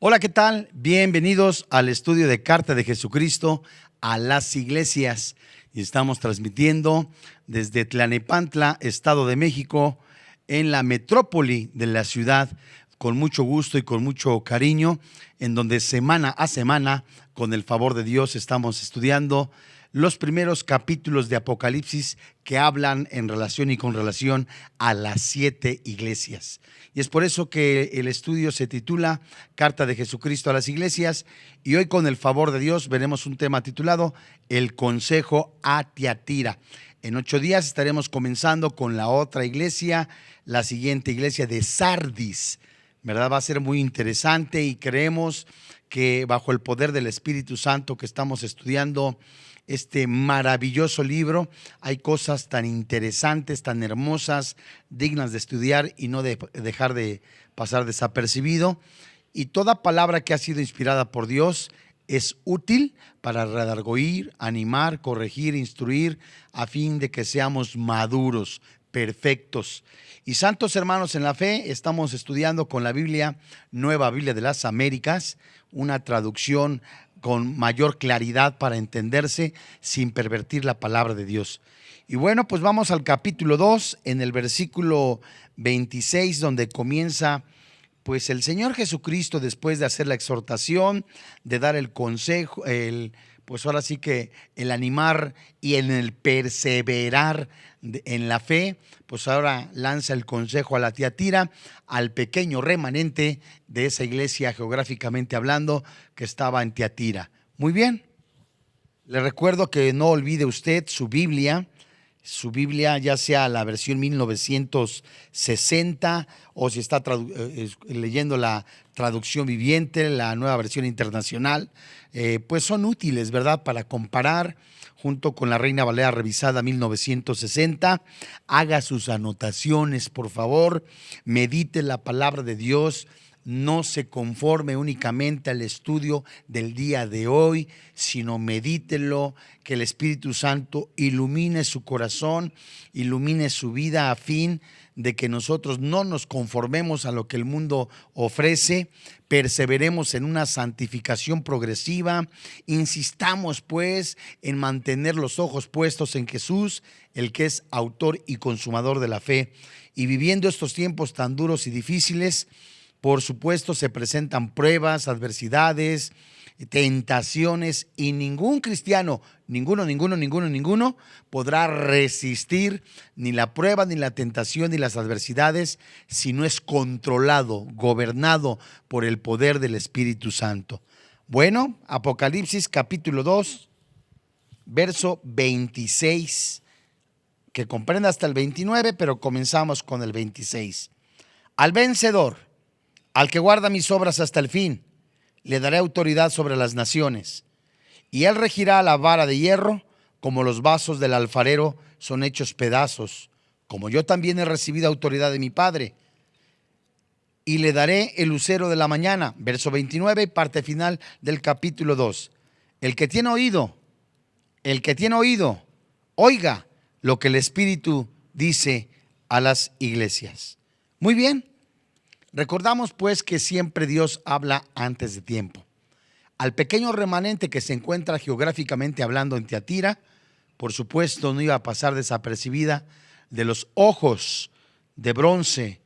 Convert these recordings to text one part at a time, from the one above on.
Hola, ¿qué tal? Bienvenidos al estudio de Carta de Jesucristo a las iglesias. Y estamos transmitiendo desde Tlalnepantla, Estado de México, en la metrópoli de la ciudad, con mucho gusto y con mucho cariño, en donde semana a semana, con el favor de Dios, estamos estudiando los primeros capítulos de Apocalipsis que hablan en relación y con relación a las 7 iglesias. Y es por eso que el estudio se titula Carta de Jesucristo a las iglesias, y hoy, con el favor de Dios, veremos un tema titulado El consejo a Tiatira. En 8 días estaremos comenzando con la otra iglesia, la siguiente iglesia de Sardis, ¿verdad? Va a ser muy interesante y creemos que bajo el poder del Espíritu Santo que estamos estudiando este maravilloso libro, hay cosas tan interesantes, tan hermosas, dignas de estudiar y no de dejar de pasar desapercibido. Y toda palabra que ha sido inspirada por Dios es útil para redarguir, animar, corregir, instruir, a fin de que seamos maduros, perfectos. Y santos hermanos en la fe, estamos estudiando con la Biblia, Nueva Biblia de las Américas, una traducción con mayor claridad para entenderse sin pervertir la palabra de Dios. Y bueno, pues vamos al capítulo 2, en el versículo 26, donde comienza pues el Señor Jesucristo, después de hacer la exhortación, de dar el consejo, pues ahora sí que el animar y en el perseverar en la fe, pues ahora lanza el consejo a la Tiatira, al pequeño remanente de esa iglesia, geográficamente hablando, que estaba en Tiatira. Muy bien, le recuerdo que no olvide usted su Biblia, ya sea la versión 1960 o si está leyendo la traducción viviente, la nueva versión internacional, pues son útiles, ¿verdad? Para comparar junto con la Reina Valera revisada 1960. Haga sus anotaciones, por favor, medite la palabra de Dios. No se conforme únicamente al estudio del día de hoy, sino medítelo, que el Espíritu Santo ilumine su corazón, ilumine su vida, a fin de que nosotros no nos conformemos a lo que el mundo ofrece, perseveremos en una santificación progresiva, insistamos pues en mantener los ojos puestos en Jesús, el que es autor y consumador de la fe. Y viviendo estos tiempos tan duros y difíciles, por supuesto, se presentan pruebas, adversidades, tentaciones, y ningún cristiano, ninguno, podrá resistir ni la prueba, ni la tentación, ni las adversidades, si no es controlado, gobernado por el poder del Espíritu Santo. Bueno, Apocalipsis capítulo 2, verso 26, que comprende hasta el 29, pero comenzamos con el 26. Al vencedor, al que guarda mis obras hasta el fin, le daré autoridad sobre las naciones, y él regirá la vara de hierro, como los vasos del alfarero son hechos pedazos, como yo también he recibido autoridad de mi Padre. Y le daré el lucero de la mañana. Verso 29, parte final del capítulo 2. El que tiene oído, oiga lo que el Espíritu dice a las iglesias. Muy bien. Recordamos pues que siempre Dios habla antes de tiempo. Al pequeño remanente que se encuentra geográficamente hablando en Tiatira, por supuesto no iba a pasar desapercibida de los ojos de bronce,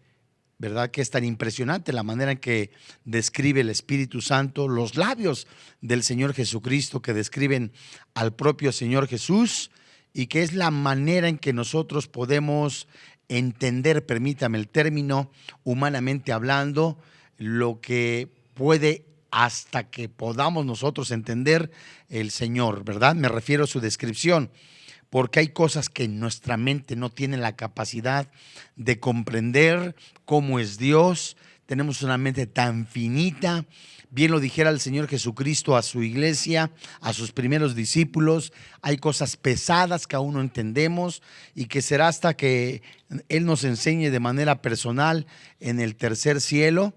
¿verdad? Que es tan impresionante la manera en que describe el Espíritu Santo, los labios del Señor Jesucristo que describen al propio Señor Jesús, y que es la manera en que nosotros podemos entender, permítame el término, humanamente hablando, lo que puede hasta que podamos nosotros entender el Señor, ¿verdad? Me refiero a su descripción, porque hay cosas que nuestra mente no tiene la capacidad de comprender cómo es Dios. Tenemos una mente tan finita. Bien lo dijera el Señor Jesucristo a su iglesia, a sus primeros discípulos: hay cosas pesadas que aún no entendemos, y que será hasta que Él nos enseñe de manera personal en el tercer cielo,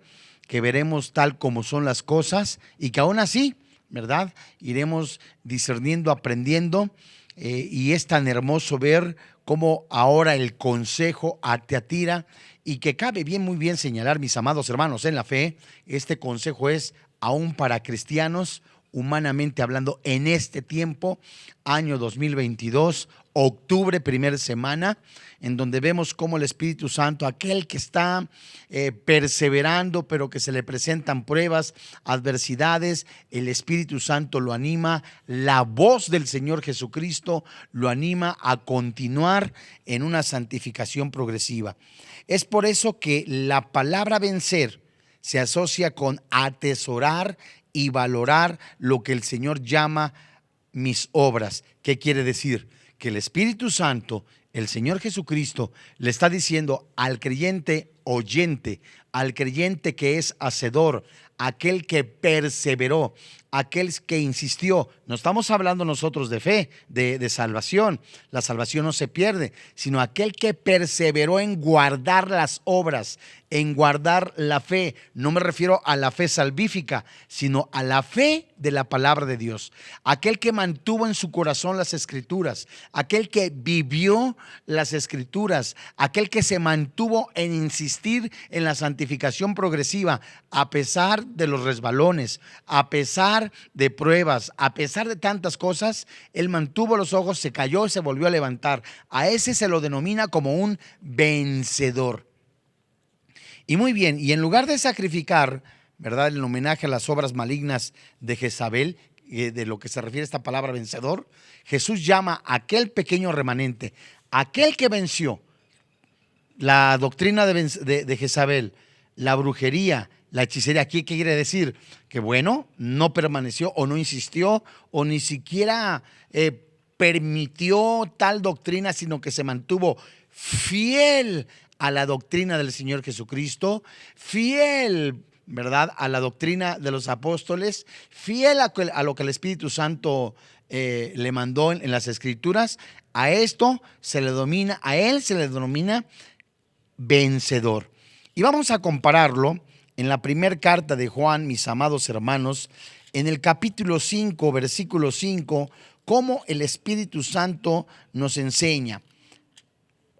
que veremos tal como son las cosas, y que aún así, ¿verdad?, iremos discerniendo, aprendiendo. Y es tan hermoso ver cómo ahora el consejo a Tiatira, y que cabe bien, muy bien señalar, mis amados hermanos en la fe, este consejo es aún para cristianos, humanamente hablando, en este tiempo, año 2022, octubre, primera semana, en donde vemos cómo el Espíritu Santo, aquel que está perseverando, pero que se le presentan pruebas, adversidades, el Espíritu Santo lo anima, la voz del Señor Jesucristo lo anima a continuar en una santificación progresiva. Es por eso que la palabra vencer se asocia con atesorar y valorar lo que el Señor llama mis obras. ¿Qué quiere decir? Que el Espíritu Santo, el Señor Jesucristo, le está diciendo al creyente oyente, al creyente que es hacedor, aquel que perseveró, aquel que insistió. No estamos hablando nosotros de fe, de salvación. La salvación no se pierde, sino aquel que perseveró en guardar las obras, en guardar la fe. No me refiero a la fe salvífica, sino a la fe de la palabra de Dios. Aquel que mantuvo en su corazón las escrituras, aquel que vivió las escrituras, aquel que se mantuvo en insistir en la santificación progresiva, a pesar de los resbalones, a pesar de pruebas, a pesar de tantas cosas. Él mantuvo los ojos, se cayó y se volvió a levantar. A ese se lo denomina como un vencedor. Y muy bien, y en lugar de sacrificar, ¿verdad?, el homenaje a las obras malignas de Jezabel, de lo que se refiere a esta palabra vencedor, Jesús llama a aquel pequeño remanente, aquel que venció la doctrina de Jezabel, la brujería, la hechicería. ¿Aquí qué quiere decir? Que bueno, no permaneció o no insistió o ni siquiera permitió tal doctrina, sino que se mantuvo fiel a la doctrina del Señor Jesucristo, fiel, ¿verdad?, a la doctrina de los apóstoles, fiel a lo que el Espíritu Santo le mandó en las Escrituras. A esto se le denomina, a él se le denomina vencedor. Y vamos a compararlo en la primera carta de Juan, mis amados hermanos, en el capítulo 5, versículo 5, cómo el Espíritu Santo nos enseña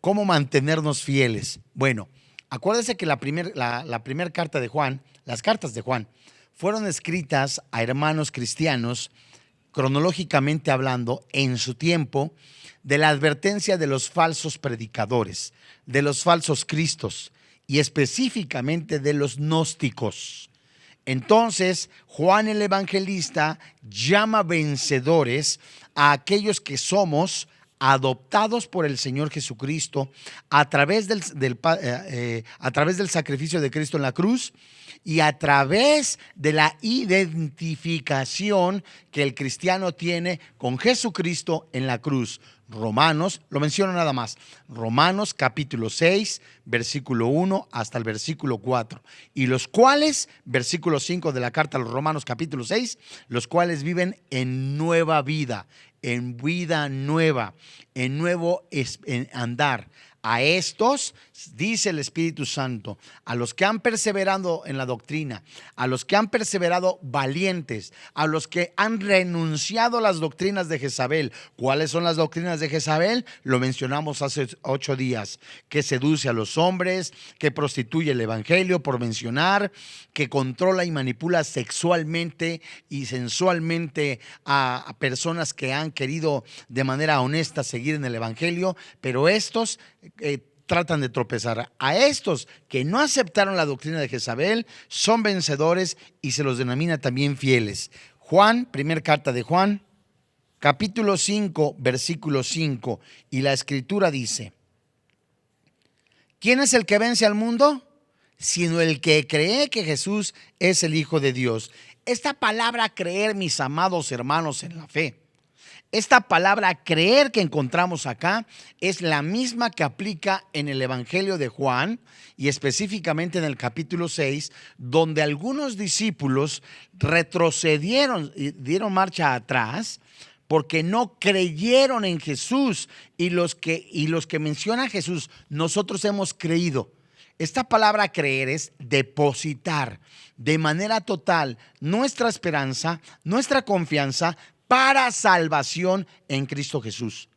cómo mantenernos fieles. Bueno, acuérdense que la primera carta de Juan, las cartas de Juan, fueron escritas a hermanos cristianos, cronológicamente hablando, en su tiempo, de la advertencia de los falsos predicadores, de los falsos cristos y específicamente de los gnósticos. Entonces, Juan el Evangelista llama vencedores a aquellos que somos adoptados por el Señor Jesucristo a través del sacrificio de Cristo en la cruz y a través de la identificación que el cristiano tiene con Jesucristo en la cruz. Romanos, lo menciono nada más, Romanos capítulo 6, versículo 1 hasta el versículo 4, y los cuales, versículo 5 de la carta a los Romanos capítulo 6, los cuales viven en nueva vida, en vida nueva, en nuevo andar. A estos, dice el Espíritu Santo, a los que han perseverado en la doctrina, a los que han perseverado valientes, a los que han renunciado a las doctrinas de Jezabel. ¿Cuáles son las doctrinas de Jezabel? Lo mencionamos hace 8 días, que seduce a los hombres, que prostituye el evangelio, por mencionar, que controla y manipula sexualmente y sensualmente a personas que han querido de manera honesta seguir en el evangelio, pero estos tratan de tropezar. A estos que no aceptaron la doctrina de Jezabel son vencedores y se los denomina también fieles. Juan, primera carta de Juan, capítulo 5, versículo 5, y la escritura dice: ¿quién es el que vence al mundo? Sino el que cree que Jesús es el Hijo de Dios. Esta palabra creer, mis amados hermanos en la fe, esta palabra creer que encontramos acá es la misma que aplica en el Evangelio de Juan y específicamente en el capítulo 6, donde algunos discípulos retrocedieron y dieron marcha atrás porque no creyeron en Jesús, y los que menciona Jesús, nosotros hemos creído. Esta palabra creer es depositar de manera total nuestra esperanza, nuestra confianza para salvación en Cristo Jesús.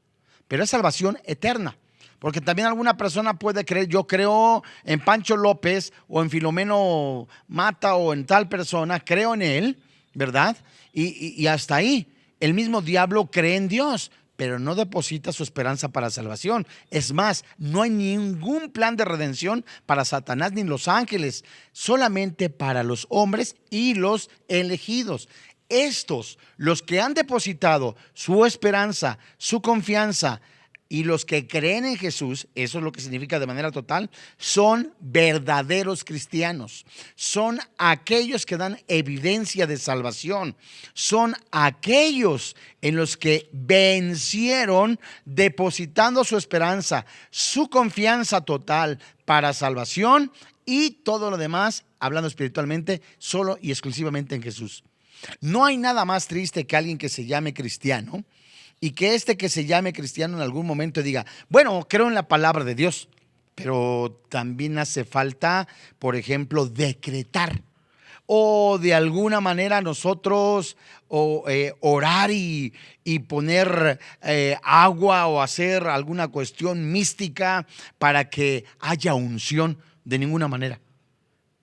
Pero es salvación eterna, Porque también alguna persona puede creer, yo creo en Pancho López o en Filomeno Mata o en tal persona, creo en él, ¿verdad? Y hasta ahí. El mismo diablo cree en Dios, pero no deposita su esperanza para salvación. Es más, no hay ningún plan de redención para Satanás ni los ángeles, solamente para los hombres y los elegidos. Estos, los que han depositado su esperanza, su confianza, y los que creen en Jesús, eso es lo que significa de manera total, son verdaderos cristianos. Son aquellos que dan evidencia de salvación. Son aquellos en los que vencieron depositando su esperanza, su confianza total para salvación y todo lo demás, hablando espiritualmente, solo y exclusivamente en Jesús. No hay nada más triste que alguien que se llame cristiano y que que se llame cristiano en algún momento diga, bueno, creo en la palabra de Dios, pero también hace falta, por ejemplo, decretar o de alguna manera nosotros orar y poner agua o hacer alguna cuestión mística para que haya unción. De ninguna manera,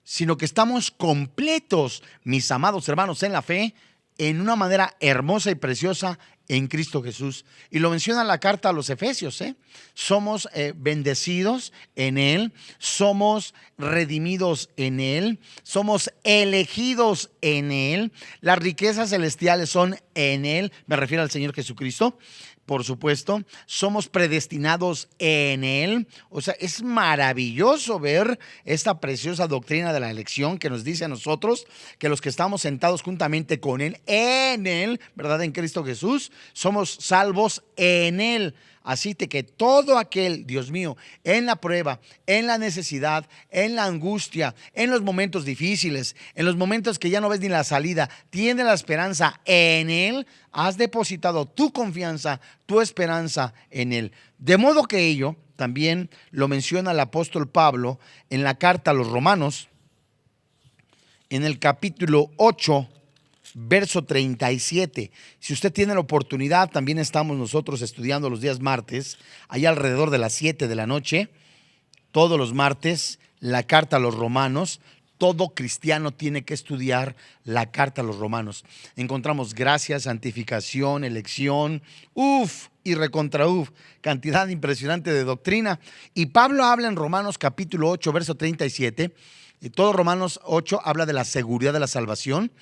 sino que estamos completos, mis amados hermanos, en la fe, en una manera hermosa y preciosa en Cristo Jesús. Y lo menciona la carta a los Efesios, ¿eh? Somos bendecidos en Él, somos redimidos en Él, somos elegidos en Él, las riquezas celestiales son en Él, me refiero al Señor Jesucristo. Por supuesto, somos predestinados en Él. O sea, es maravilloso ver esta preciosa doctrina de la elección que nos dice a nosotros que los que estamos sentados juntamente con Él, en Él, ¿verdad? En Cristo Jesús, somos salvos en Él. Así que todo aquel, Dios mío, en la prueba, en la necesidad, en la angustia, en los momentos difíciles, en los momentos que ya no ves ni la salida, tiene la esperanza en Él, has depositado tu confianza, tu esperanza en Él. De modo que ello también lo menciona el apóstol Pablo en la carta a los Romanos, en el capítulo 8, verso 37. Si usted tiene la oportunidad, también estamos nosotros estudiando los días martes, allá alrededor de las 7 de la noche, todos los martes, la carta a los Romanos. Todo cristiano tiene que estudiar la carta a los Romanos. Encontramos gracia, santificación, elección, y recontra cantidad impresionante de doctrina. Y Pablo habla en Romanos capítulo 8, verso 37. Y todo Romanos 8 habla de la seguridad de la salvación.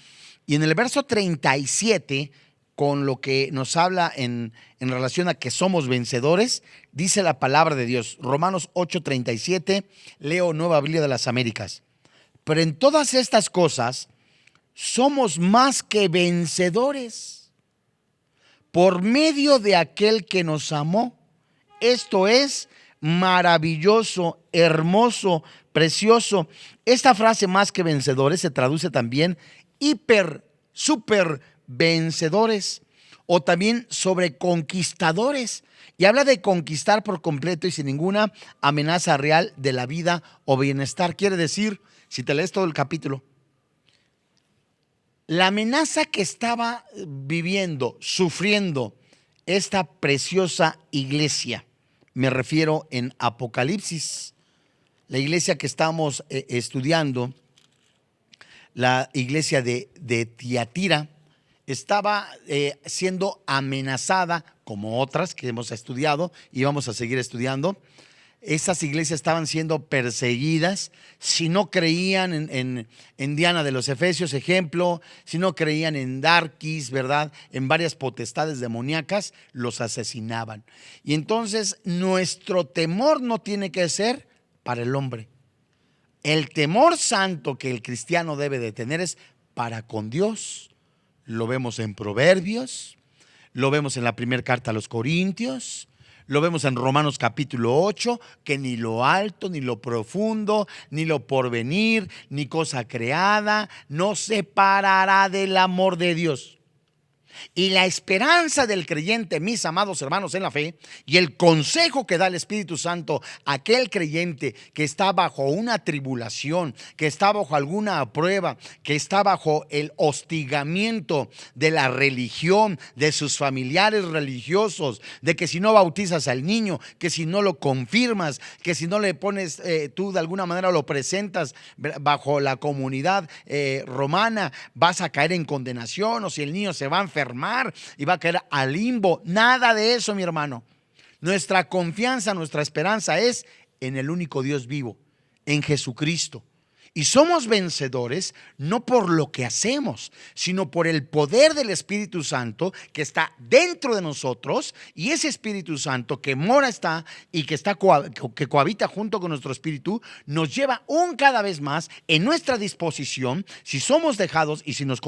Y en el verso 37, con lo que nos habla en relación a que somos vencedores, dice la palabra de Dios. Romanos 8:37, leo Nueva Biblia de las Américas. Pero en todas estas cosas somos más que vencedores por medio de aquel que nos amó. Esto es maravilloso, hermoso, precioso. Esta frase más que vencedores se traduce también super vencedores o también sobre conquistadores. Y habla de conquistar por completo y sin ninguna amenaza real de la vida o bienestar. Quiere decir, si te lees todo el capítulo, la amenaza que estaba viviendo, sufriendo esta preciosa iglesia, me refiero en Apocalipsis, la iglesia que estamos estudiando, la iglesia de Tiatira, estaba siendo amenazada, como otras que hemos estudiado y vamos a seguir estudiando. Esas iglesias estaban siendo perseguidas si no creían en Diana de los Efesios, ejemplo, si no creían en Darkis, ¿verdad? En varias potestades demoníacas, los asesinaban. Y entonces nuestro temor no tiene que ser para el hombre. El temor santo que el cristiano debe de tener es para con Dios. Lo vemos en Proverbios, lo vemos en la primera carta a los Corintios, lo vemos en Romanos capítulo 8, que ni lo alto, ni lo profundo, ni lo porvenir, ni cosa creada, nos separará del amor de Dios. Y la esperanza del creyente, mis amados hermanos en la fe, y el consejo que da el Espíritu Santo a aquel creyente que está bajo una tribulación, que está bajo alguna prueba, que está bajo el hostigamiento de la religión, de sus familiares religiosos, de que si no bautizas al niño, que si no lo confirmas, que si no le pones, tú de alguna manera lo presentas bajo la comunidad romana, vas a caer en condenación, o si el niño se va a enfermar y va a caer al limbo. Nada de eso, mi hermano. Nuestra confianza, nuestra esperanza es en el único Dios vivo, en Jesucristo. Y somos vencedores no por lo que hacemos, sino por el poder del Espíritu Santo que está dentro de nosotros. Y ese Espíritu Santo que mora está y que cohabita junto con nuestro espíritu, nos lleva cada vez más en nuestra disposición. Si somos dejados y si nos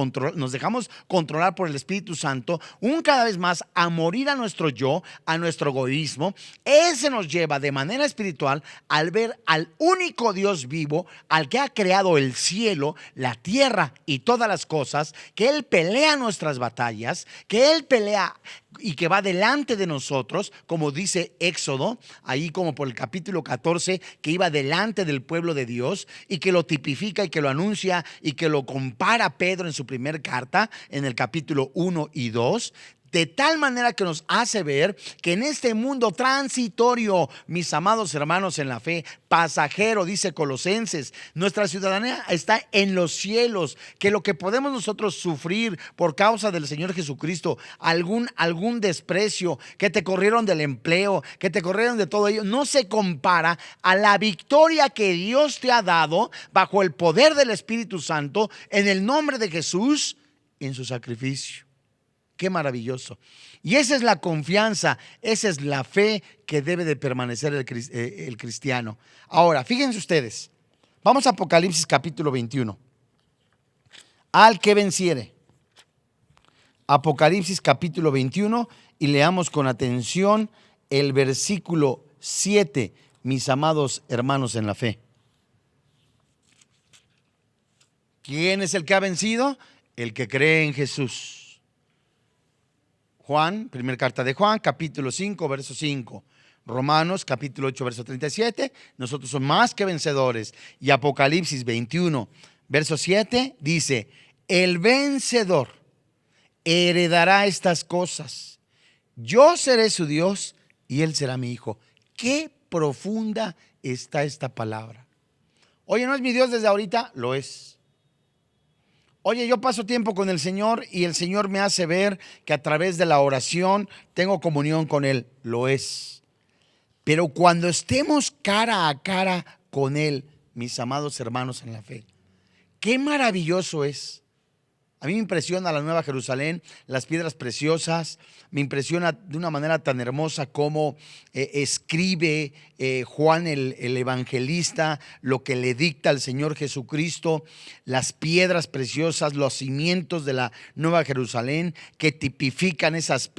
dejamos controlar por el Espíritu Santo, cada vez más a morir a nuestro yo, a nuestro egoísmo. Ese nos lleva de manera espiritual al ver al único Dios vivo, al que ha creado el cielo, la tierra y todas las cosas, que Él pelea nuestras batallas, que Él pelea y que va delante de nosotros, como dice Éxodo, ahí como por el capítulo 14, que iba delante del pueblo de Dios y que lo tipifica y que lo anuncia y que lo compara Pedro en su primer carta, en el capítulo 1 y 2. De tal manera que nos hace ver que en este mundo transitorio, mis amados hermanos en la fe, pasajero, dice Colosenses, nuestra ciudadanía está en los cielos, que lo que podemos nosotros sufrir por causa del Señor Jesucristo, algún desprecio, que te corrieron del empleo, que te corrieron de todo ello, no se compara a la victoria que Dios te ha dado bajo el poder del Espíritu Santo en el nombre de Jesús en su sacrificio. Qué maravilloso. Y esa es la confianza, esa es la fe que debe de permanecer el cristiano. Ahora, fíjense ustedes, vamos a Apocalipsis capítulo 21. Al que venciere. Apocalipsis capítulo 21 y leamos con atención el versículo 7, mis amados hermanos en la fe. ¿Quién es el que ha vencido? El que cree en Jesús. Juan, primera carta de Juan, capítulo 5, verso 5. Romanos, capítulo 8, verso 37. Nosotros somos más que vencedores. Y Apocalipsis 21, verso 7, dice: el vencedor heredará estas cosas. Yo seré su Dios y él será mi hijo. Qué profunda está esta palabra. Oye, ¿no es mi Dios desde ahorita? Lo es. Oye, yo paso tiempo con el Señor y el Señor me hace ver que a través de la oración tengo comunión con Él. Lo es. Pero cuando estemos cara a cara con Él, mis amados hermanos en la fe, qué maravilloso es. A mí me impresiona la Nueva Jerusalén, las piedras preciosas. Me impresiona de una manera tan hermosa cómo escribe Juan el evangelista lo que le dicta al Señor Jesucristo. Las piedras preciosas, los cimientos de la Nueva Jerusalén que tipifican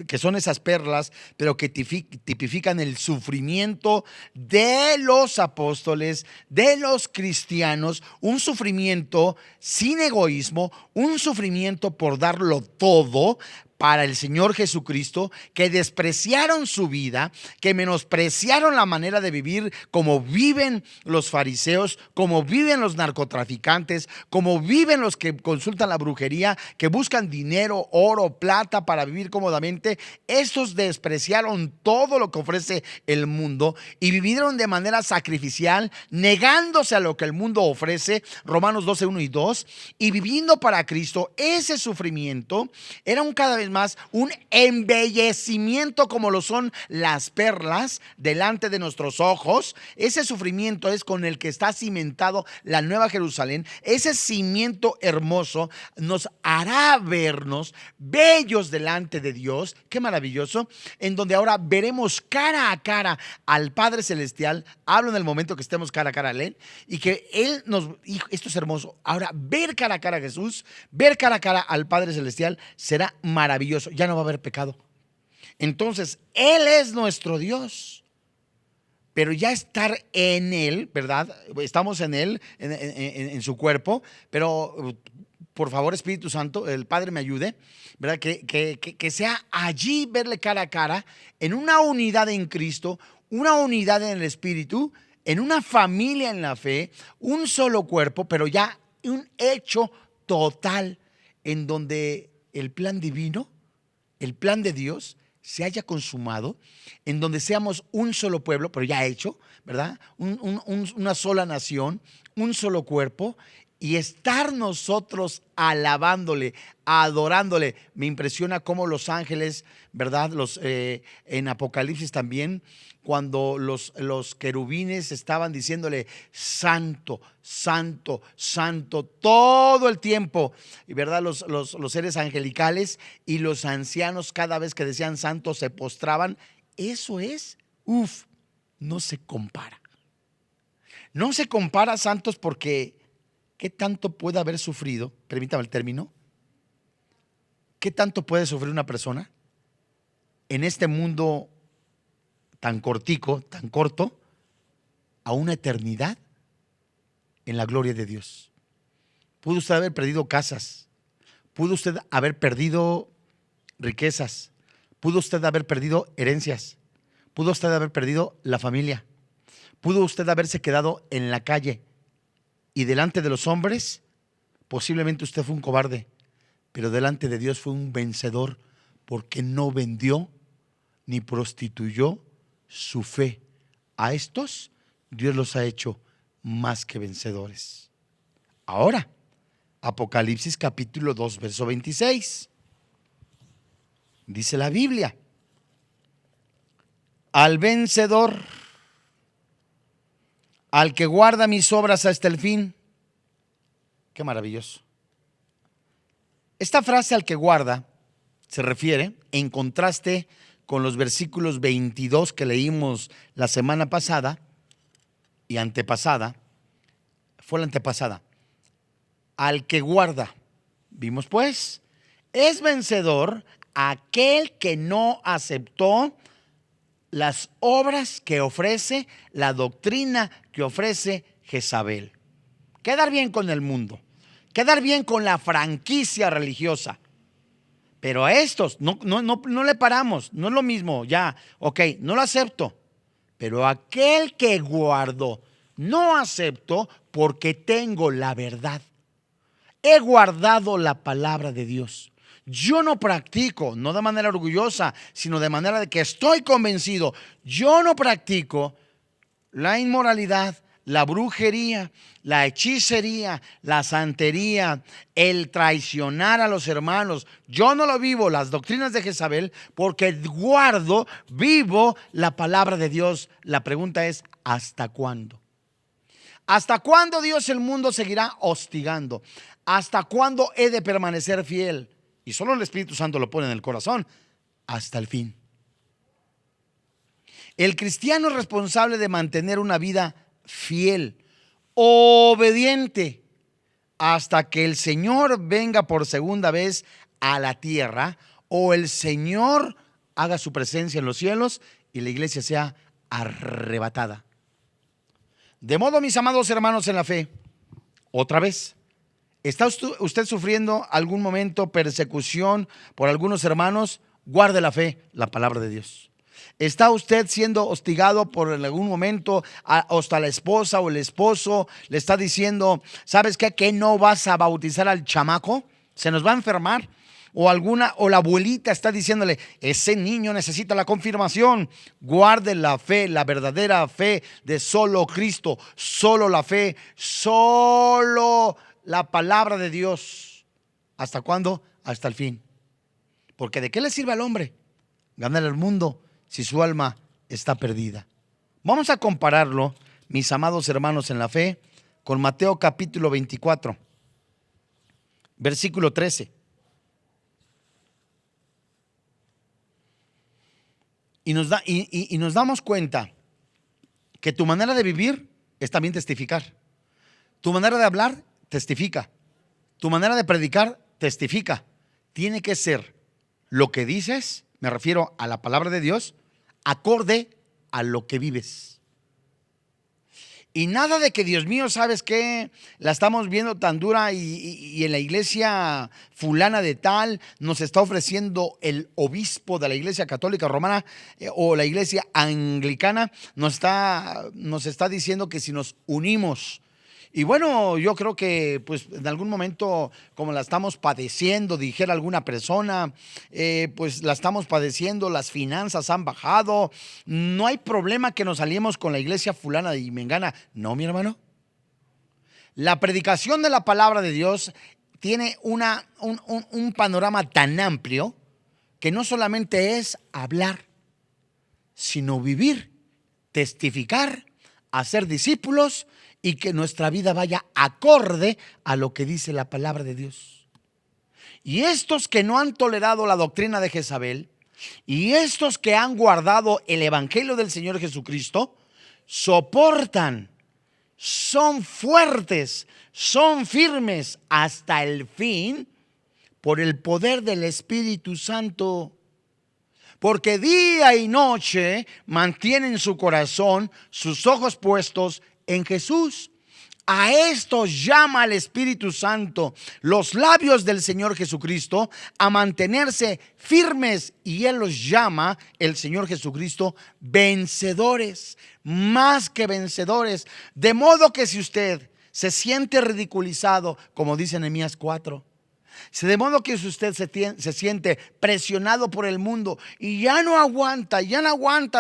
que son esas perlas, pero que tipifican el sufrimiento de los apóstoles, de los cristianos. Un sufrimiento sin egoísmo, un sufrimiento por darlo todo para el Señor Jesucristo, que despreciaron su vida, que menospreciaron la manera de vivir como viven los fariseos, como viven los narcotraficantes, como viven los que consultan la brujería, que buscan dinero, oro, plata para vivir cómodamente. Estos despreciaron todo lo que ofrece el mundo y vivieron de manera sacrificial, negándose a lo que el mundo ofrece, Romanos 12, 1 y 2, y viviendo para Cristo. Ese sufrimiento era cada vez más un embellecimiento, como lo son las perlas delante de nuestros ojos. Ese sufrimiento es con el que está cimentado la Nueva Jerusalén. Ese cimiento hermoso nos hará vernos bellos delante de Dios. Qué maravilloso, en donde ahora veremos cara a cara al Padre Celestial. Hablo en el momento que estemos cara a cara a Él y que Él esto es hermoso. Ahora ver cara a cara a Jesús, ver cara a cara al Padre Celestial será maravilloso. Ya no va a haber pecado. Entonces, Él es nuestro Dios. Pero ya estar en Él, ¿verdad? Estamos en Él, en su cuerpo, pero por favor, Espíritu Santo, el Padre me ayude, ¿verdad? Que sea allí verle cara a cara, en una unidad en Cristo, una unidad en el Espíritu, en una familia en la fe, un solo cuerpo, pero ya un hecho total en donde el plan divino, el plan de Dios se haya consumado, en donde seamos un solo pueblo, pero ya hecho, ¿verdad? Una sola nación, un solo cuerpo, y estar nosotros alabándole, adorándole. Me impresiona cómo los ángeles, ¿verdad? En Apocalipsis también, cuando los querubines estaban diciéndole santo, santo, santo todo el tiempo, y verdad, los seres angelicales y los ancianos, cada vez que decían santo se postraban. Eso es, no se compara. No se compara, santos, porque ¿qué tanto puede haber sufrido? Permítame el término. ¿Qué tanto puede sufrir una persona en este mundo tan cortico, tan corto, a una eternidad en la gloria de Dios? Pudo usted haber perdido casas, pudo usted haber perdido riquezas, pudo usted haber perdido herencias, pudo usted haber perdido la familia, pudo usted haberse quedado en la calle, y delante de los hombres posiblemente usted fue un cobarde, pero delante de Dios fue un vencedor, porque no vendió ni prostituyó su fe. A estos Dios los ha hecho más que vencedores. Ahora, Apocalipsis capítulo 2, verso 26. Dice la Biblia: al vencedor, al que guarda mis obras hasta el fin. Qué maravilloso. Esta frase, al que guarda, se refiere, en contraste con los versículos 22 que leímos la semana pasada y antepasada, fue la antepasada, al que guarda. Vimos pues, es vencedor aquel que no aceptó las obras que ofrece, la doctrina que ofrece Jezabel. Quedar bien con el mundo, quedar bien con la franquicia religiosa. Pero a estos no le paramos, no es lo mismo, ya, ok, no lo acepto. Pero aquel que guardó, no acepto porque tengo la verdad. He guardado la palabra de Dios. Yo no practico, no de manera orgullosa, sino de manera de que estoy convencido. Yo no practico la inmoralidad, la brujería, la hechicería, la santería, el traicionar a los hermanos. Yo no lo vivo, las doctrinas de Jezabel, porque guardo, vivo la palabra de Dios. La pregunta es, ¿hasta cuándo? ¿Hasta cuándo, Dios, el mundo seguirá hostigando? ¿Hasta cuándo he de permanecer fiel? Y solo el Espíritu Santo lo pone en el corazón. Hasta el fin. El cristiano es responsable de mantener una vida fiel, obediente, hasta que el Señor venga por segunda vez a la tierra, o el Señor haga su presencia en los cielos y la iglesia sea arrebatada. De modo, mis amados hermanos en la fe, otra vez, ¿está usted sufriendo algún momento persecución por algunos hermanos? Guarde la fe, la palabra de Dios. ¿Está usted siendo hostigado por en algún momento, hasta la esposa o el esposo le está diciendo, ¿sabes qué? ¿Que no vas a bautizar al chamaco? Se nos va a enfermar. O la abuelita está diciéndole, ese niño necesita la confirmación. Guarde la fe, la verdadera fe de solo Cristo, solo la fe, solo la palabra de Dios. ¿Hasta cuándo? Hasta el fin. Porque ¿de qué le sirve al hombre ganar el mundo si su alma está perdida? Vamos a compararlo, mis amados hermanos en la fe, con Mateo capítulo 24, versículo 13. Y nos damos cuenta que tu manera de vivir es también testificar. Tu manera de hablar testifica. Tu manera de predicar testifica. Tiene que ser lo que dices, me refiero a la palabra de Dios, acorde a lo que vives. Y nada de que, Dios mío, ¿sabes qué? La estamos viendo tan dura y en la iglesia fulana de tal nos está ofreciendo el obispo de la iglesia católica romana o la iglesia anglicana, nos está diciendo que si nos unimos. Y bueno, yo creo que pues en algún momento, como la estamos padeciendo, dijera alguna persona, pues la estamos padeciendo, las finanzas han bajado, no hay problema que nos aliemos con la iglesia fulana y mengana. No, mi hermano. La predicación de la palabra de Dios tiene un panorama tan amplio que no solamente es hablar, sino vivir, testificar, hacer discípulos y que nuestra vida vaya acorde a lo que dice la palabra de Dios. Y estos que no han tolerado la doctrina de Jezabel y estos que han guardado el evangelio del Señor Jesucristo, soportan, son fuertes, son firmes hasta el fin por el poder del Espíritu Santo. Porque día y noche mantienen su corazón, sus ojos puestos en Jesús. A estos llama el Espíritu Santo, los labios del Señor Jesucristo, a mantenerse firmes, y Él los llama, el Señor Jesucristo, vencedores, más que vencedores. De modo que si usted se siente ridiculizado, como dice Nehemías 4, de modo que si usted se siente presionado por el mundo y ya no aguanta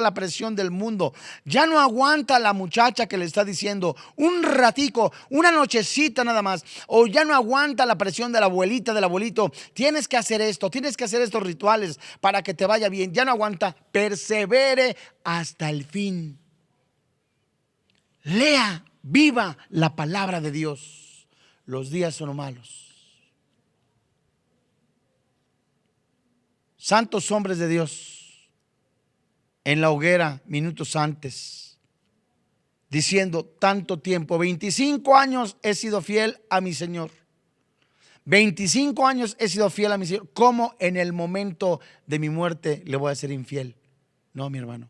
la presión del mundo, ya no aguanta la muchacha que le está diciendo un ratico, una nochecita nada más, o ya no aguanta la presión de la abuelita, del abuelito, tienes que hacer esto, tienes que hacer estos rituales para que te vaya bien, ya no aguanta, persevere hasta el fin. Lea, viva la palabra de Dios. Los días son malos. Santos hombres de Dios en la hoguera minutos antes, diciendo: tanto tiempo, 25 años he sido fiel a mi Señor, 25 años he sido fiel a mi Señor, ¿cómo en el momento de mi muerte le voy a ser infiel? No, mi hermano,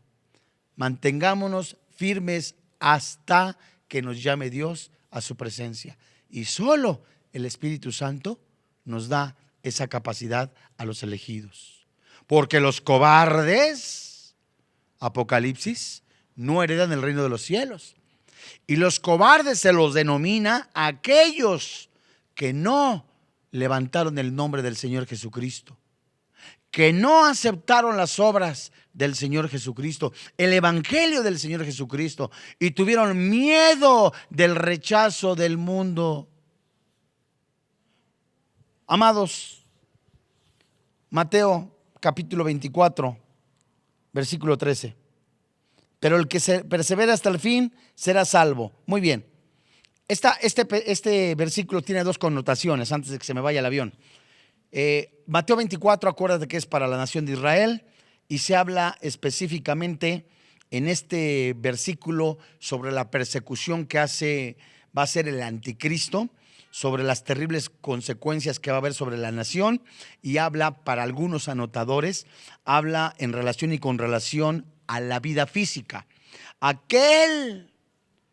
mantengámonos firmes hasta que nos llame Dios a su presencia, y solo el Espíritu Santo nos da esa capacidad a los elegidos. Porque los cobardes, Apocalipsis, no heredan el reino de los cielos. Y los cobardes se los denomina a aquellos que no levantaron el nombre del Señor Jesucristo, que no aceptaron las obras del Señor Jesucristo, el evangelio del Señor Jesucristo, y tuvieron miedo del rechazo del mundo. Amados, Mateo capítulo 24, versículo 13. Pero el que se persevera hasta el fin será salvo. Muy bien. Este versículo tiene dos connotaciones antes de que se me vaya el avión. Mateo 24, acuérdate que es para la nación de Israel, y se habla específicamente en este versículo sobre la persecución que va a hacer el anticristo, sobre las terribles consecuencias que va a haber sobre la nación, y habla, para algunos anotadores, habla en relación y con relación a la vida física. Aquel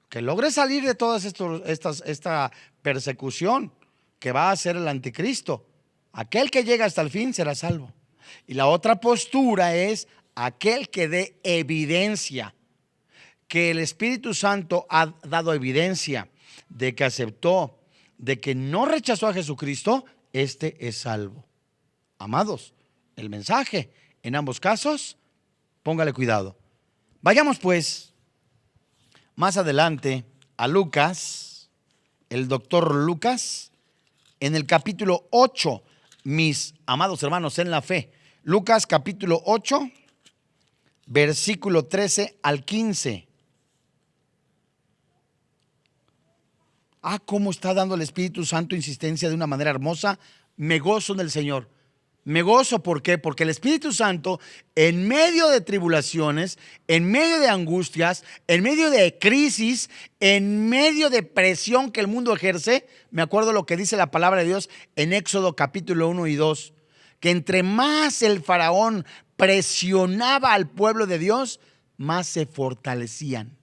que logre salir de toda esta persecución que va a hacer el anticristo, aquel que llega hasta el fin será salvo. Y la otra postura es aquel que dé evidencia, que el Espíritu Santo ha dado evidencia de que aceptó, de que no rechazó a Jesucristo, este es salvo. Amados, el mensaje en ambos casos, póngale cuidado. Vayamos pues más adelante a Lucas, el doctor Lucas, en el capítulo 8, mis amados hermanos en la fe. Lucas capítulo 8, versículo 13 al 15. Cómo está dando el Espíritu Santo insistencia de una manera hermosa. Me gozo en el Señor. Me gozo, ¿por qué? Porque el Espíritu Santo, en medio de tribulaciones, en medio de angustias, en medio de crisis, en medio de presión que el mundo ejerce, me acuerdo lo que dice la palabra de Dios en Éxodo capítulo 1 y 2, que entre más el faraón presionaba al pueblo de Dios, más se fortalecían.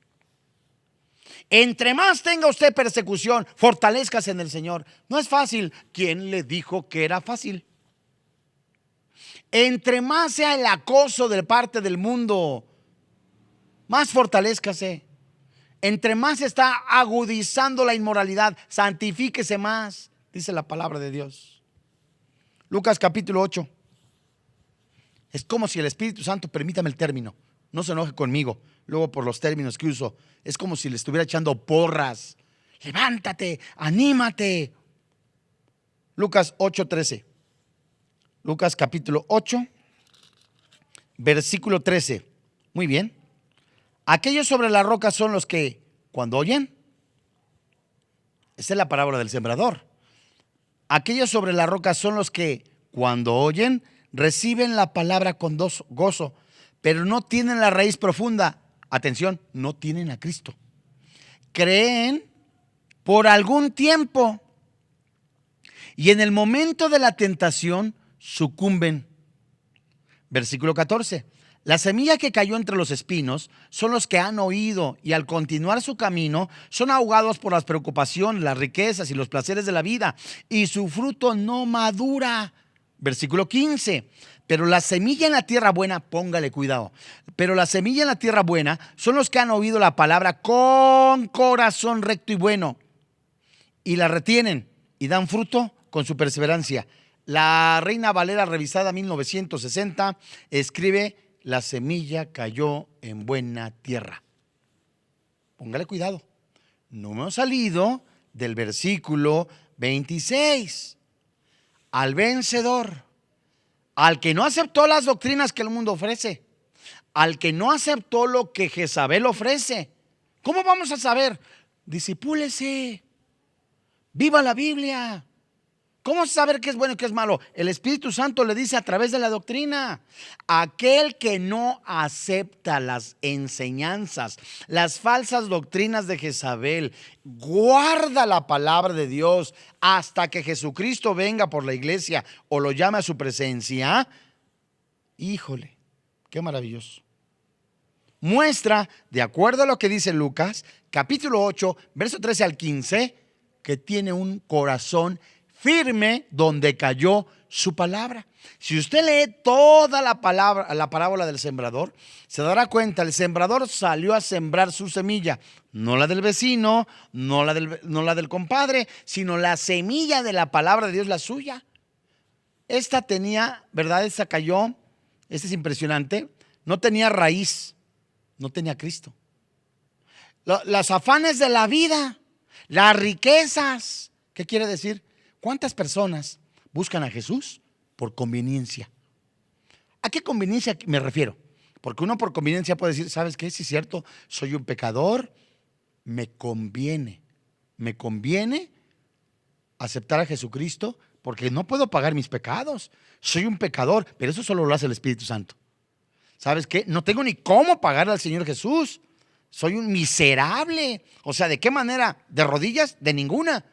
Entre más tenga usted persecución, fortalézcase en el Señor. No es fácil. ¿Quién le dijo que era fácil? Entre más sea el acoso de parte del mundo, más fortalézcase. Entre más está agudizando la inmoralidad, santifíquese más, dice la palabra de Dios. Lucas capítulo 8. Es como si el Espíritu Santo, permítame el término, no se enoje conmigo, luego por los términos que uso, es como si le estuviera echando porras. Levántate, anímate. Lucas 8:13. Lucas capítulo 8, versículo 13. Muy bien. Aquellos sobre la roca son los que, cuando oyen, esa es la parábola del sembrador. Aquellos sobre la roca son los que, cuando oyen, reciben la palabra con gozo, pero no tienen la raíz profunda. Atención, no tienen a Cristo. Creen por algún tiempo y en el momento de la tentación sucumben. Versículo 14. La semilla que cayó entre los espinos son los que han oído y al continuar su camino son ahogados por las preocupaciones, las riquezas y los placeres de la vida y su fruto no madura. Versículo 15. Pero la semilla en la tierra buena, póngale cuidado, pero la semilla en la tierra buena son los que han oído la palabra con corazón recto y bueno y la retienen y dan fruto con su perseverancia. La Reina Valera revisada 1960 escribe: la semilla cayó en buena tierra. Póngale cuidado. No hemos salido del versículo 26. Al vencedor, al que no aceptó las doctrinas que el mundo ofrece, al que no aceptó lo que Jezabel ofrece. ¿Cómo vamos a saber? Discipúlese, viva la Biblia. ¿Cómo saber qué es bueno y qué es malo? El Espíritu Santo le dice a través de la doctrina. Aquel que no acepta las enseñanzas, las falsas doctrinas de Jezabel, guarda la palabra de Dios hasta que Jesucristo venga por la iglesia o lo llame a su presencia. Híjole, qué maravilloso. Muestra, de acuerdo a lo que dice Lucas, capítulo 8, verso 13 al 15, que tiene un corazón firme donde cayó su palabra. Si usted lee toda la parábola del sembrador, se dará cuenta, el sembrador salió a sembrar su semilla, no la del vecino, no la del compadre, sino la semilla de la palabra de Dios, la suya. Esta tenía, ¿verdad? Esta cayó, este es impresionante, no tenía raíz, no tenía Cristo. Los afanes de la vida, las riquezas, ¿qué quiere decir? ¿Cuántas personas buscan a Jesús por conveniencia? ¿A qué conveniencia me refiero? Porque uno por conveniencia puede decir, ¿sabes qué? Sí es cierto, soy un pecador, me conviene aceptar a Jesucristo porque no puedo pagar mis pecados. Soy un pecador, pero eso solo lo hace el Espíritu Santo. ¿Sabes qué? No tengo ni cómo pagarle al Señor Jesús. Soy un miserable. O sea, ¿de qué manera? ¿De rodillas? De ninguna.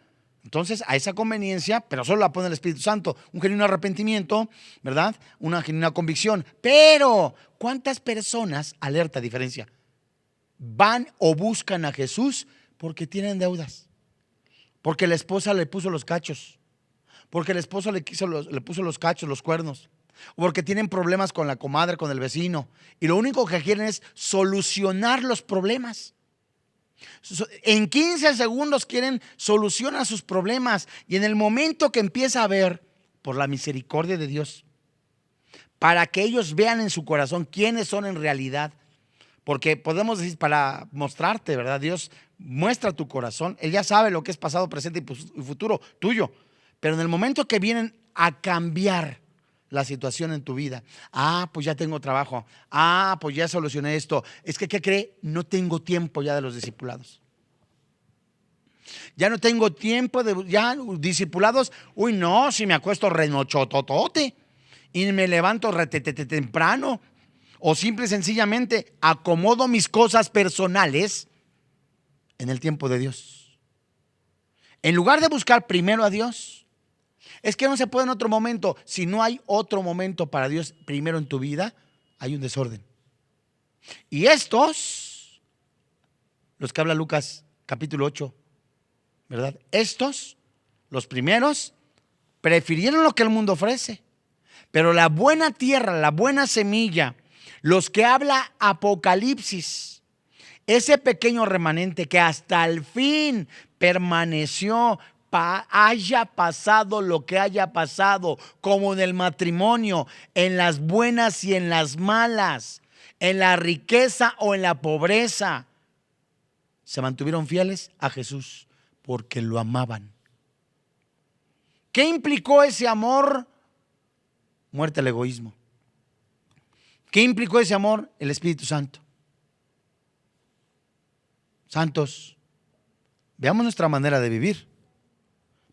Entonces, a esa conveniencia, pero solo la pone el Espíritu Santo, un genuino arrepentimiento, ¿verdad? Una genuina convicción. Pero, ¿cuántas personas, alerta, diferencia, van o buscan a Jesús porque tienen deudas? Porque la esposa le puso los cachos, porque el esposo le puso los cachos, los cuernos, o porque tienen problemas con la comadre, con el vecino, y lo único que quieren es solucionar los problemas. En 15 segundos quieren solucionar sus problemas, y en el momento que empieza a ver, por la misericordia de Dios, para que ellos vean en su corazón quiénes son en realidad, porque podemos decir, para mostrarte, ¿verdad? Dios muestra tu corazón, Él ya sabe lo que es pasado, presente y futuro tuyo, pero en el momento que vienen a cambiar la situación en tu vida, pues ya tengo trabajo, pues ya solucioné esto, es que, ¿qué cree? No tengo tiempo ya de los discipulados. Ya no tengo tiempo de ya discipulados. Uy, no, si me acuesto renochototote y me levanto retete temprano, o simple y sencillamente acomodo mis cosas personales en el tiempo de Dios. En lugar de buscar primero a Dios, es que no se puede en otro momento. Si no hay otro momento para Dios primero en tu vida, hay un desorden. Y estos, los que habla Lucas capítulo 8, ¿verdad? Estos, los primeros, prefirieron lo que el mundo ofrece. Pero la buena tierra, la buena semilla, los que habla Apocalipsis, ese pequeño remanente que hasta el fin permaneció, haya pasado lo que haya pasado, como en el matrimonio, en las buenas y en las malas, en la riqueza o en la pobreza, se mantuvieron fieles a Jesús porque lo amaban. ¿Qué implicó ese amor? Muerte al egoísmo. ¿Qué implicó ese amor? El Espíritu Santo. Santos, veamos nuestra manera de vivir.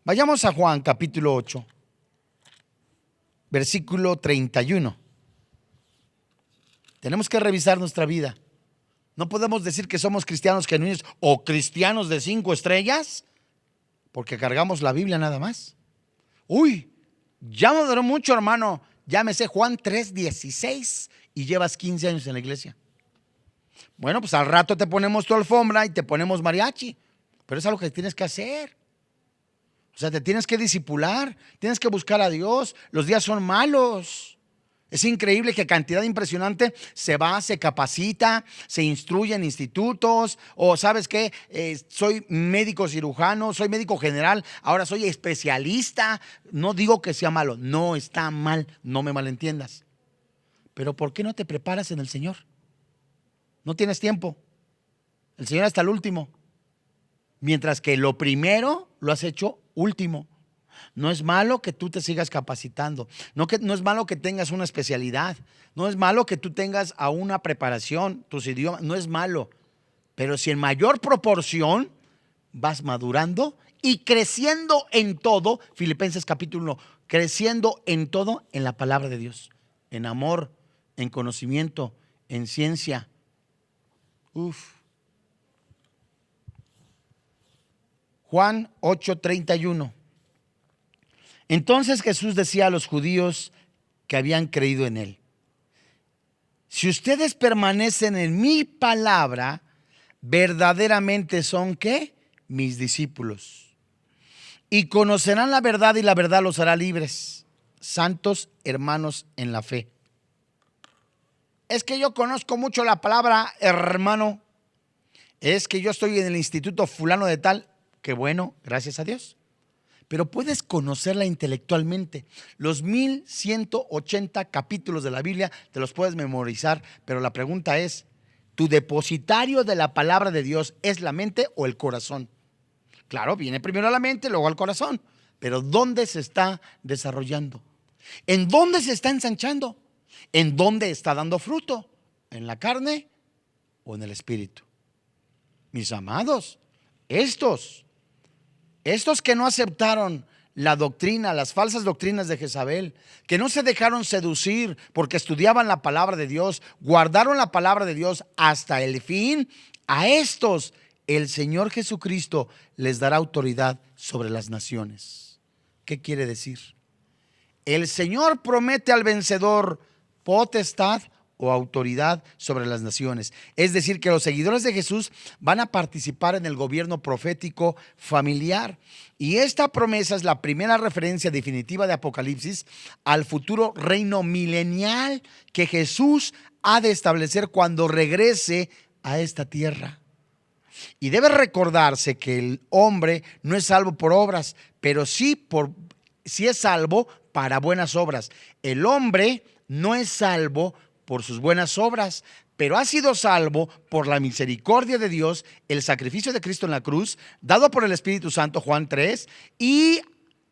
Vayamos a Juan capítulo 8, versículo 31. Tenemos que revisar nuestra vida. No podemos decir que somos cristianos genuinos o cristianos de 5 estrellas porque cargamos la Biblia nada más. Uy, ya me duró mucho, hermano. Ya me sé Juan 3:16 y llevas 15 años en la iglesia. Bueno, pues al rato te ponemos tu alfombra y te ponemos mariachi. Pero es algo que tienes que hacer. O sea, te tienes que discipular, tienes que buscar a Dios. Los días son malos. Es increíble que cantidad impresionante se va, se capacita, se instruye en institutos. O ¿sabes qué? Soy médico cirujano, soy médico general, ahora soy especialista. No digo que sea malo, no está mal, no me malentiendas. Pero ¿por qué no te preparas en el Señor? No tienes tiempo. El Señor hasta el último. Mientras que lo primero lo has hecho último. No es malo que tú te sigas capacitando. No es malo que tengas una especialidad. No es malo que tú tengas a una preparación, tus idiomas. No es malo. Pero si en mayor proporción vas madurando y creciendo en todo, Filipenses capítulo 1, creciendo en todo en la palabra de Dios. En amor, en conocimiento, en ciencia. Juan 8:31. Entonces Jesús decía a los judíos que habían creído en él: si ustedes permanecen en mi palabra, verdaderamente son ¿qué? Mis discípulos. Y conocerán la verdad y la verdad los hará libres. Santos hermanos en la fe. Es que yo conozco mucho la palabra hermano. Es que yo estoy en el instituto fulano de tal. Qué bueno, gracias a Dios. Pero puedes conocerla intelectualmente. Los 1180 capítulos de la Biblia te los puedes memorizar, pero la pregunta es, ¿tu depositario de la palabra de Dios es la mente o el corazón? Claro, viene primero a la mente, luego al corazón, pero ¿dónde se está desarrollando? ¿En dónde se está ensanchando? ¿En dónde está dando fruto? ¿En la carne o en el espíritu? Mis amados, estos que no aceptaron la doctrina, las falsas doctrinas de Jezabel, que no se dejaron seducir porque estudiaban la palabra de Dios, guardaron la palabra de Dios hasta el fin, a estos el Señor Jesucristo les dará autoridad sobre las naciones. ¿Qué quiere decir? El Señor promete al vencedor potestad o autoridad sobre las naciones. Es decir, que los seguidores de Jesús van a participar en el gobierno profético familiar. Y esta promesa es la primera referencia definitiva de Apocalipsis al futuro reino milenial que Jesús ha de establecer cuando regrese a esta tierra. Y debe recordarse que el hombre no es salvo por obras, pero sí es salvo para buenas obras. El hombre no es salvo por sus buenas obras, pero ha sido salvo por la misericordia de Dios, el sacrificio de Cristo en la cruz, dado por el Espíritu Santo, Juan 3, y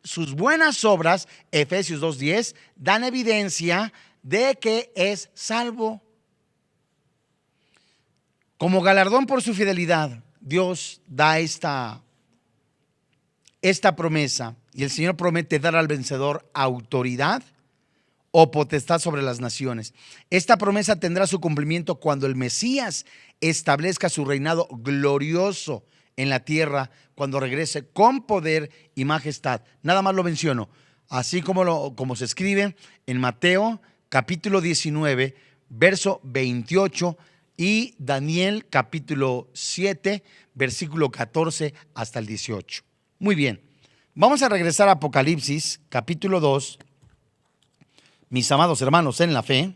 sus buenas obras, Efesios 2:10, dan evidencia de que es salvo. Como galardón por su fidelidad, Dios da esta promesa, y el Señor promete dar al vencedor autoridad o potestad sobre las naciones. Esta promesa tendrá su cumplimiento cuando el Mesías establezca su reinado glorioso en la tierra, cuando regrese con poder y majestad. Nada más lo menciono, así como se escribe en Mateo capítulo 19, verso 28 y Daniel capítulo 7, versículo 14 hasta el 18. Muy bien, vamos a regresar a Apocalipsis capítulo 2, mis amados hermanos en la fe,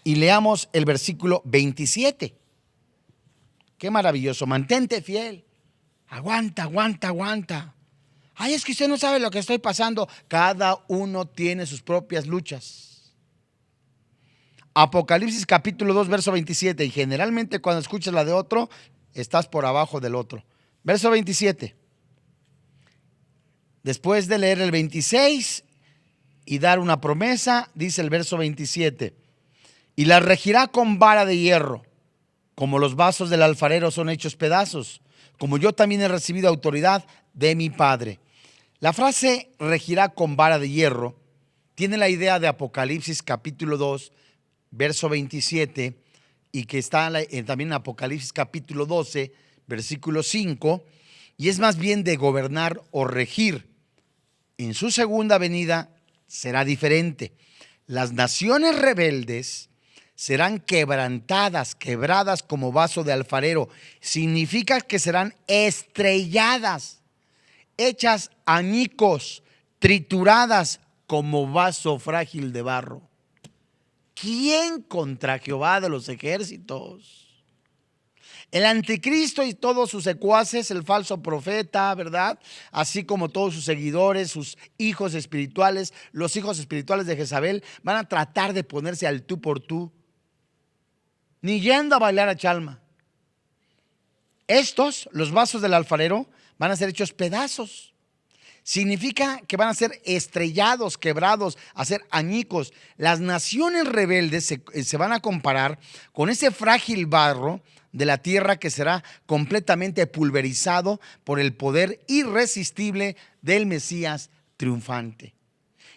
y leamos el versículo 27. Qué maravilloso, mantente fiel, aguanta, aguanta, aguanta. Ay, es que usted no sabe lo que estoy pasando. Cada uno tiene sus propias luchas. Apocalipsis capítulo 2, verso 27. Y generalmente cuando escuchas la de otro, estás por abajo del otro. Verso 27. Después de leer el 26 y dar una promesa, dice el verso 27. Y la regirá con vara de hierro, como los vasos del alfarero son hechos pedazos, como yo también he recibido autoridad de mi Padre. La frase regirá con vara de hierro tiene la idea de Apocalipsis capítulo 2, verso 27, y que está también en Apocalipsis capítulo 12, versículo 5, y es más bien de gobernar o regir. En su segunda venida será diferente. Las naciones rebeldes serán quebrantadas, quebradas como vaso de alfarero. Significa que serán estrelladas, hechas añicos, trituradas como vaso frágil de barro. ¿Quién contra Jehová de los ejércitos? El anticristo y todos sus secuaces, el falso profeta, ¿verdad? Así como todos sus seguidores, sus hijos espirituales, los hijos espirituales de Jezabel, van a tratar de ponerse al tú por tú, ni yendo a bailar a Chalma. Estos, los vasos del alfarero, van a ser hechos pedazos. Significa que van a ser estrellados, quebrados, a ser añicos. Las naciones rebeldes se van a comparar con ese frágil barro de la tierra que será completamente pulverizado por el poder irresistible del Mesías triunfante.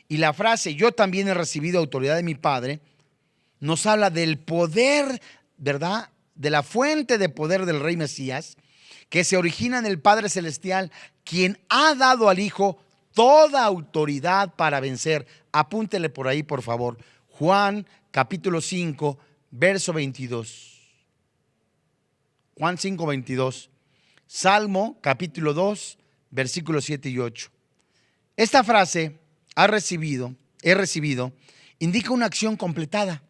Y la frase, yo también he recibido autoridad de mi Padre, nos habla del poder, ¿verdad?, de la fuente de poder del Rey Mesías, que se origina en el Padre Celestial, quien ha dado al Hijo toda autoridad para vencer. Apúntele por ahí, por favor. Juan capítulo 5, verso 22. Juan 5, 22. Salmo capítulo 2, versículos 7 y 8. Esta frase, he recibido, indica una acción completada,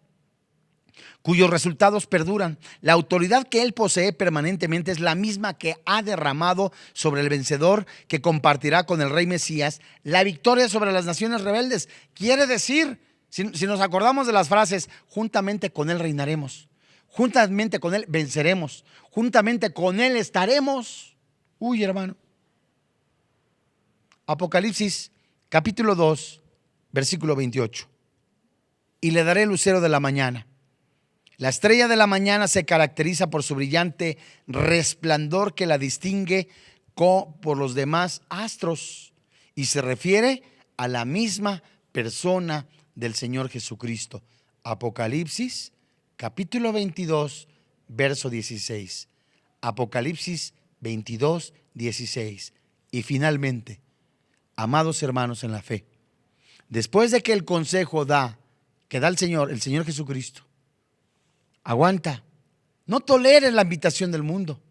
cuyos resultados perduran. La autoridad que él posee permanentemente es la misma que ha derramado sobre el vencedor, que compartirá con el Rey Mesías la victoria sobre las naciones rebeldes. Quiere decir, si nos acordamos de las frases, juntamente con él reinaremos, juntamente con él venceremos, juntamente con él estaremos. Uy, hermano. Apocalipsis capítulo 2, versículo 28. Y le daré el lucero de la mañana. La estrella de la mañana se caracteriza por su brillante resplandor que la distingue por los demás astros, y se refiere a la misma persona del Señor Jesucristo. Apocalipsis capítulo 22, verso 16. Apocalipsis 22, 16. Y finalmente, amados hermanos en la fe, después de que el consejo que da el Señor Jesucristo, aguanta, no toleres la invitación del mundo,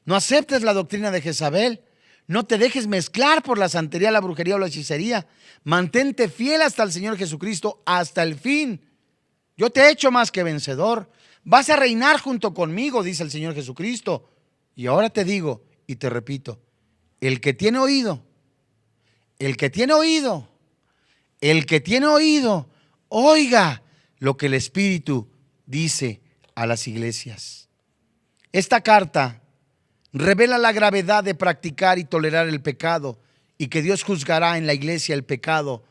no aceptes la doctrina de Jezabel, no te dejes mezclar por la santería, la brujería o la hechicería. Mantente fiel hasta el Señor Jesucristo, hasta el fin. Yo te he hecho más que vencedor. Vas a reinar junto conmigo, dice el Señor Jesucristo. Y ahora te digo y te repito, el que tiene oído, oiga lo que el Espíritu dice a las iglesias. Esta carta revela la gravedad de practicar y tolerar el pecado, y que Dios juzgará en la iglesia el pecado,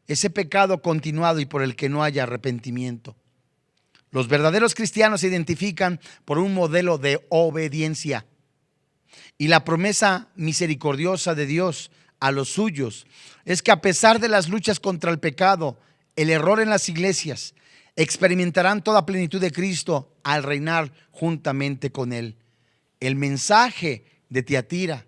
ese pecado continuado y por el que no haya arrepentimiento. Los verdaderos cristianos se identifican por un modelo de obediencia, y la promesa misericordiosa de Dios a los suyos es que, a pesar de las luchas contra el pecado, el error en las iglesias, experimentarán toda plenitud de Cristo al reinar juntamente con Él. El mensaje de Tiatira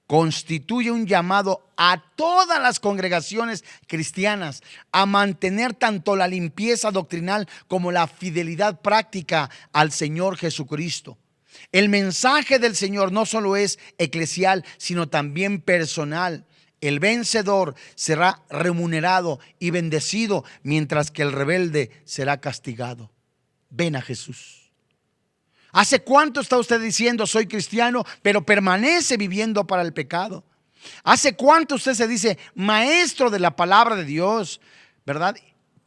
constituye un llamado a todas las congregaciones cristianas a mantener tanto la limpieza doctrinal como la fidelidad práctica al Señor Jesucristo. El mensaje del Señor no solo es eclesial, sino también personal. El vencedor será remunerado y bendecido, mientras que el rebelde será castigado. Ven a Jesús. ¿Hace cuánto está usted diciendo soy cristiano, pero permanece viviendo para el pecado? ¿Hace cuánto usted se dice maestro de la palabra de Dios, verdad?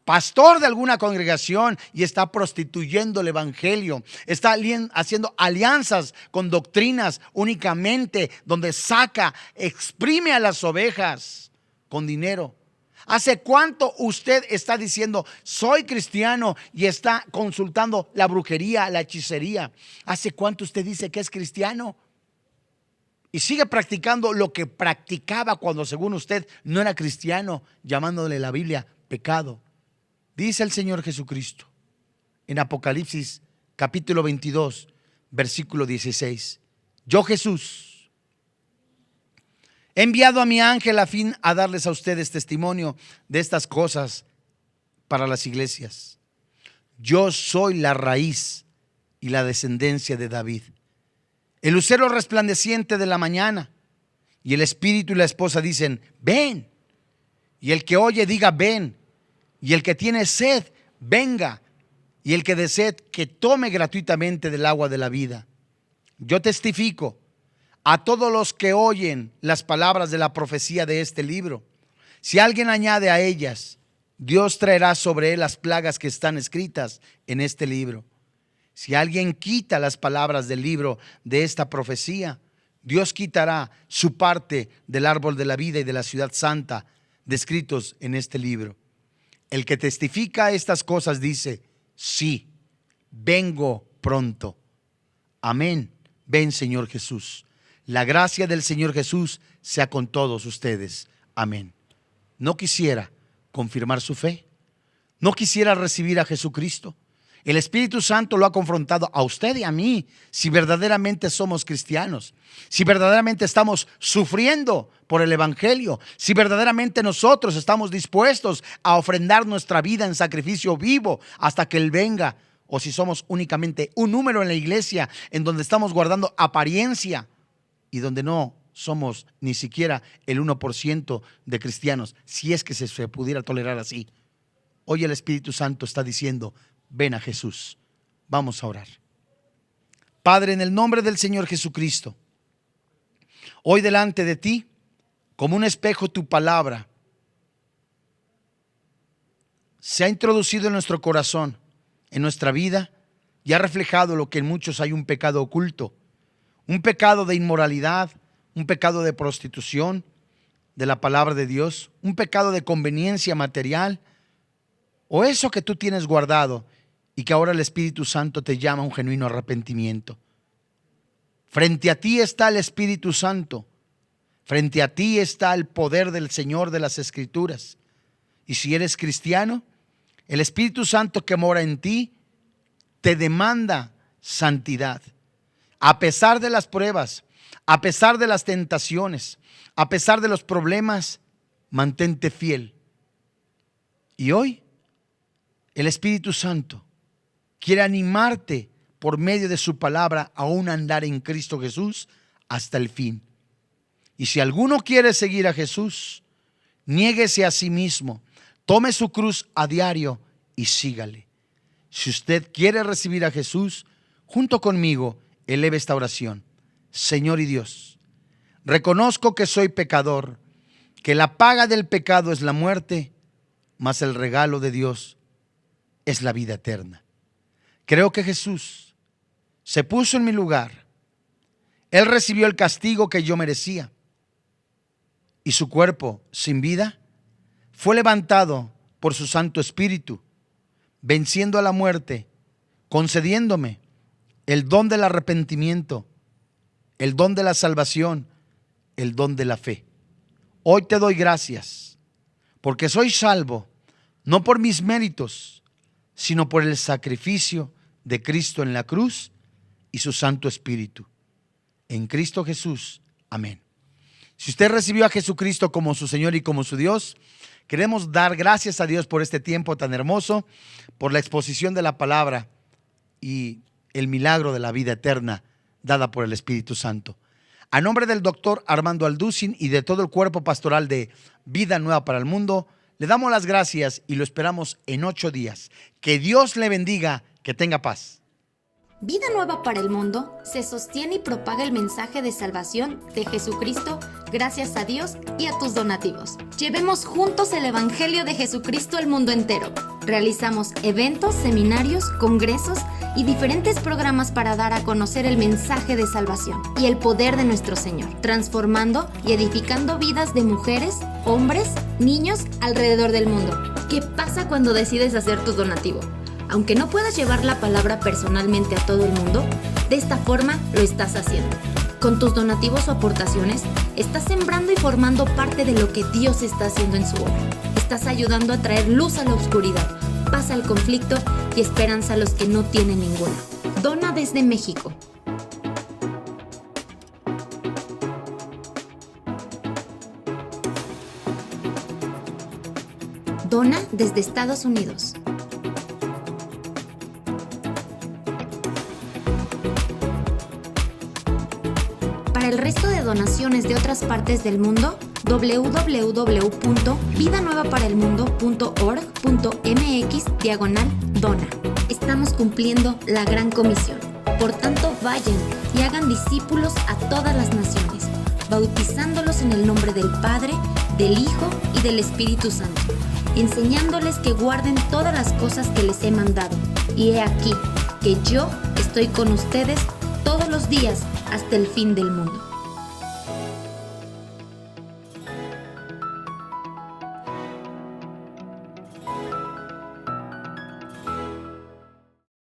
Pastor de alguna congregación y está prostituyendo el evangelio, está haciendo alianzas con doctrinas únicamente donde exprime a las ovejas con dinero? ¿Hace cuánto usted está diciendo soy cristiano y está consultando la brujería, la hechicería? ¿Hace cuánto usted dice que es cristiano y sigue practicando lo que practicaba cuando según usted no era cristiano, llamándole la Biblia pecado? Dice el Señor Jesucristo en Apocalipsis capítulo 22 versículo 16: yo, Jesús, he enviado a mi ángel a fin a darles a ustedes testimonio de estas cosas para las iglesias. Yo soy la raíz y la descendencia de David, el lucero resplandeciente de la mañana. Y el espíritu y la esposa dicen: ven. Y el que oye diga: ven. Y el que tiene sed, venga. Y el que desee, que tome gratuitamente del agua de la vida. Yo testifico a todos los que oyen las palabras de la profecía de este libro. Si alguien añade a ellas, Dios traerá sobre él las plagas que están escritas en este libro. Si alguien quita las palabras del libro de esta profecía, Dios quitará su parte del árbol de la vida y de la ciudad santa descritos en este libro. El que testifica estas cosas dice: sí, vengo pronto. Amén. Ven, Señor Jesús. La gracia del Señor Jesús sea con todos ustedes. Amén. ¿No quisiera confirmar su fe? ¿No quisiera recibir a Jesucristo? El Espíritu Santo lo ha confrontado a usted y a mí, si verdaderamente somos cristianos, si verdaderamente estamos sufriendo por el evangelio, si verdaderamente nosotros estamos dispuestos a ofrendar nuestra vida en sacrificio vivo hasta que Él venga, o si somos únicamente un número en la iglesia en donde estamos guardando apariencia y donde no somos ni siquiera el 1% de cristianos, si es que se pudiera tolerar así. Hoy el Espíritu Santo está diciendo: ven a Jesús. Vamos a orar. Padre, en el nombre del Señor Jesucristo, hoy delante de ti, como un espejo, tu palabra se ha introducido en nuestro corazón, en nuestra vida, y ha reflejado lo que en muchos hay un pecado oculto, un pecado de inmoralidad, un pecado de prostitución de la palabra de Dios, un pecado de conveniencia material, o eso que tú tienes guardado y que ahora el Espíritu Santo te llama a un genuino arrepentimiento. Frente a ti está el Espíritu Santo, frente a ti está el poder del Señor de las Escrituras. Y si eres cristiano, el Espíritu Santo que mora en ti te demanda santidad. A pesar de las pruebas, a pesar de las tentaciones, a pesar de los problemas, mantente fiel. Y hoy el Espíritu Santo quiere animarte por medio de su palabra a un andar en Cristo Jesús hasta el fin. Y si alguno quiere seguir a Jesús, niéguese a sí mismo, tome su cruz a diario y sígale. Si usted quiere recibir a Jesús, junto conmigo, eleve esta oración. Señor y Dios, reconozco que soy pecador, que la paga del pecado es la muerte, mas el regalo de Dios es la vida eterna. Creo que Jesús se puso en mi lugar. Él recibió el castigo que yo merecía y su cuerpo sin vida fue levantado por su Santo Espíritu, venciendo a la muerte, concediéndome el don del arrepentimiento, el don de la salvación, el don de la fe. Hoy te doy gracias porque soy salvo, no por mis méritos, sino por el sacrificio de Cristo en la cruz y su Santo Espíritu. En Cristo Jesús. Amén. Si usted recibió a Jesucristo como su Señor y como su Dios, queremos dar gracias a Dios por este tiempo tan hermoso, por la exposición de la palabra y el milagro de la vida eterna dada por el Espíritu Santo. A nombre del doctor Armando Alducin y de todo el cuerpo pastoral de Vida Nueva para el Mundo, le damos las gracias y lo esperamos en 8 días. Que Dios le bendiga, que tenga paz. Vida Nueva para el Mundo se sostiene y propaga el mensaje de salvación de Jesucristo gracias a Dios y a tus donativos. Llevemos juntos el Evangelio de Jesucristo al mundo entero. Realizamos eventos, seminarios, congresos y diferentes programas para dar a conocer el mensaje de salvación y el poder de nuestro Señor, transformando y edificando vidas de mujeres, hombres, niños alrededor del mundo. ¿Qué pasa cuando decides hacer tu donativo? Aunque no puedas llevar la palabra personalmente a todo el mundo, de esta forma lo estás haciendo. Con tus donativos o aportaciones, estás sembrando y formando parte de lo que Dios está haciendo en su obra. Estás ayudando a traer luz a la oscuridad, paz al conflicto y esperanza a los que no tienen ninguna. Dona desde México. Dona desde Estados Unidos. Para el resto de donaciones de otras partes del mundo, www.vidanuevaparelmundo.org.mx/dona. Estamos cumpliendo la gran comisión. Por tanto, vayan y hagan discípulos a todas las naciones, bautizándolos en el nombre del Padre, del Hijo y del Espíritu Santo, enseñándoles que guarden todas las cosas que les he mandado. Y he aquí que yo estoy con ustedes todos los días hasta el fin del mundo.